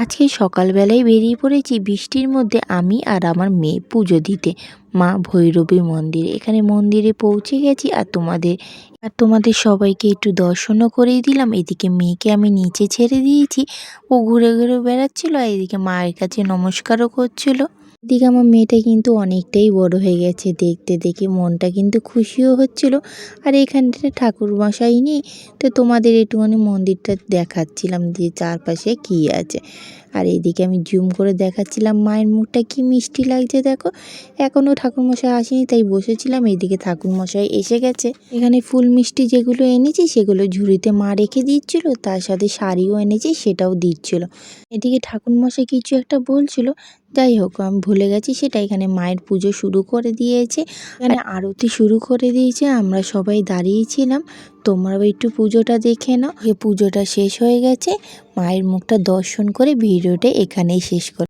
আজকে সকালবেলায় বেরিয়ে পড়েছি বৃষ্টির মধ্যে আমি আর আমার মেয়ে পুজো দিতে মা ভৈরবী মন্দিরে। এখানে মন্দিরে পৌঁছে গেছি আর তোমাদের সবাইকে একটু দর্শনও করিয়ে দিলাম। এদিকে মেয়েকে আমি নিচে ছেড়ে দিয়েছি, ও ঘুরে ঘুরে বেড়াচ্ছিল আর এদিকে মায়ের কাছে নমস্কারও করছিল। এদিকে আমার মেয়েটা কিন্তু অনেকটাই বড় হয়ে গেছে, দেখতে দেখে মনটা কিন্তু খুশিও হচ্ছিল। আর এখানটাতে ঠাকুরমশাই নেই, তো তোমাদের একটুখানি মন্দিরটা দেখাচ্ছিলাম যে চারপাশে কী আছে। আর এইদিকে আমি জুম করে দেখাচ্ছিলাম মায়ের মুখটা কি মিষ্টি লাগছে দেখো। এখনও ঠাকুরমশাই আসেনি তাই বসেছিলাম, এইদিকে ঠাকুরমশাই এসে গেছে। এখানে ফুল মিষ্টি যেগুলো এনেছি সেগুলো ঝুড়িতে মা রেখে দিচ্ছিল, তার সাথে শাড়িও এনেছি সেটাও দিচ্ছিল। এদিকে ঠাকুরমশাই কিছু একটা বলছিল, যাই হোক আমি ভুলে গেছি সেটা। এখানে মায়ের পুজো শুরু করে দিয়েছে, এখানে আরতি শুরু করে দিয়েছে, আমরা সবাই দাঁড়িয়েছিলাম। তোমরাও একটু পুজোটা দেখে নাও। পুজোটা শেষ হয়ে গেছে, মায়ের মুখটা দর্শন করে ভিডিওটা এখানেই শেষ করি।